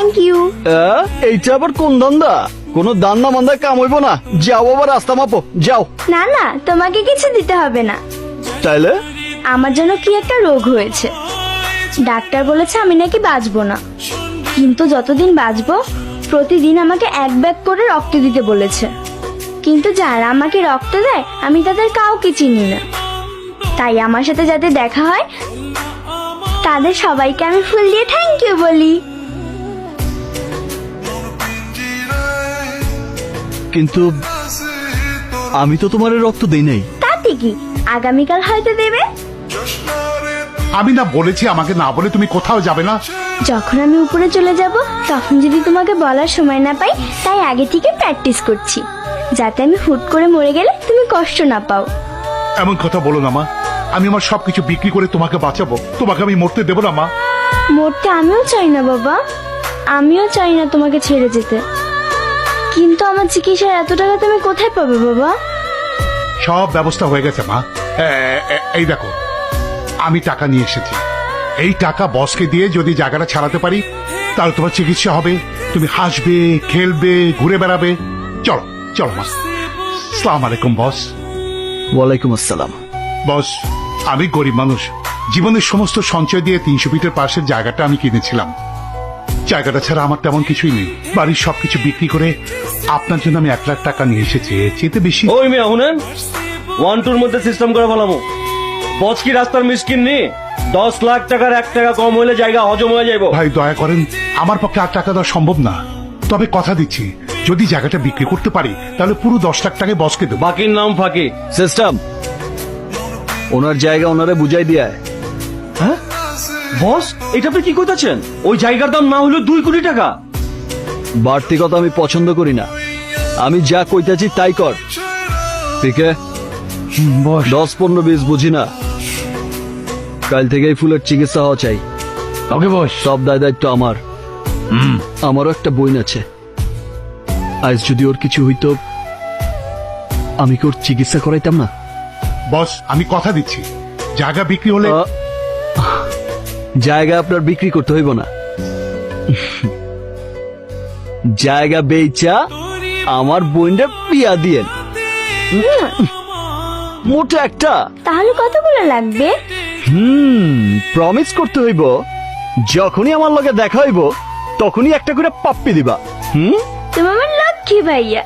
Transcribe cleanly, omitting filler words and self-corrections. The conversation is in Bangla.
Thank you. এইটা আবার কোন ধান্দা? কোন দান্না মান্দা কাম হইব না। যাও আবার রাস্তা মাপো, যাও। না না, তোমাকে কিছু দিতে হবে না। তাইলে আমার জন্য কি একটা রোগ হয়েছে, ডাক্তার বলেছে আমি নাকি বাঁচবো না, কিন্তু যতদিন বাঁচবো প্রতিদিন আমাকে 1 ব্যাগ করে রক্ত দিতে বলেছে। কিন্তু যারা আমাকে রক্ত দেয় আমি তাদের কাউকে চিনি না, তাই আমার সাথে যাতে দেখা হয় তাদের সবাইকে আমি ফুল দিয়ে থ্যাংক ইউ বলি। কিন্তু আমি তো তোমার রক্ত দেই নাই। তাতে কি, আগামীকাল হয়তো দেবে। আমি না বলেছি আমাকে না বলে তুমি কোথাও যাবে না। যখন আমি উপরে চলে যাব তখন যদি তোমাকে বলার সময় না পাই, তাই আগে থেকে প্র্যাকটিস করছি, যাতে আমি হুট করে মরে গেলে তুমি কষ্ট না পাও। এমন কথা বলো না মা, আমি আমার সবকিছু বিক্রি করে তোমাকে বাঁচাবো, তোমাকে আমি মরতে দেবো না মা। মরতে আমিও চাই না বাবা, আমিও চাই না তোমাকে ছেড়ে যেতে, কিন্তু আমার চিকিৎসার এত টাকা তুমি কোথায় পাবে বাবা? সব ব্যবস্থা হয়ে গেছে মা। এই দেখো, আমি টাকা নিয়ে এসেছি। এই টাকা বসকে দিয়ে যদি জায়গাটা ছাড়াতে পারি তাহলে তোমার চিকিৎসা হবে, তুমি হাসবে, খেলবে, ঘুরে বেড়াবে। চলো চলো মা। আসসালামু আলাইকুম বস। ওয়ালাইকুম আসসালাম। বস, আমি গরিব মানুষ, জীবনের সমস্ত সঞ্চয় দিয়ে 300 ফিটের পাশের জায়গাটা আমি কিনেছিলাম। জায়গাটা ছাড়া আমার তেমন কিছুই নেই, বাড়ির সবকিছু বিক্রি করে আপনার জন্য আমি 1 লাখ টাকা নিয়ে এসেছি, চেতে বেশি। ওই মেয়ে শুনেন, 1-2 মধ্যে সিস্টেম করে ফেলামো। বস কি রাস্তার মিসকিন নি? 10 লাখ টাকার 1 টাকা কম হইলে জায়গা হজম হয়ে যাইব। ভাই দয়া করেন, আমার পক্ষে 8 টাকা দেওয়া সম্ভব না, তবে কথা দিচ্ছি যদি জায়গাটা বিক্রি করতে পারি তাহলে পুরো 10 লাখ টাকায় বসকে দেবো। বাকির নাম ফাঁকি। সিস্টেম, ওনার জায়গা ওনারে বুঝাই দিয়া। হ্যাঁ বস, এটা আপনি কি কইতাছেন? ওই জায়গার দাম না হলো 2 কোটি টাকা। বাড়তি কথা আমি পছন্দ করি না, আমি যা কইতাছি তাই কর। পিকে 10-15-20 বুঝি না, কাল থেকেই ফুলের চিকিৎসা হওয়া চাই। ওকে বস। সব দায় দায়িত্ব আমার। আমারও একটা বোন আছে, আজ যদি ওর কিছু হইতো আমি কি ওর চিকিৎসা করাইতাম না? বস, আমি কথা দিচ্ছি জায়গা বিক্রি হলে জায়গা আপনার বিক্রি করতে হইব না, জায়গা বেচা আমার বোনটা বিয়া দিয়েন। মোটা একটা। তাহলে কতগুলো লাগবে? প্রমিস করতে হইব, যখনই আমার লগে দেখা হইব তখনই একটা করে পাপ্পি দিবা। তুমি আমার লক্ষ্মী ভাইয়া।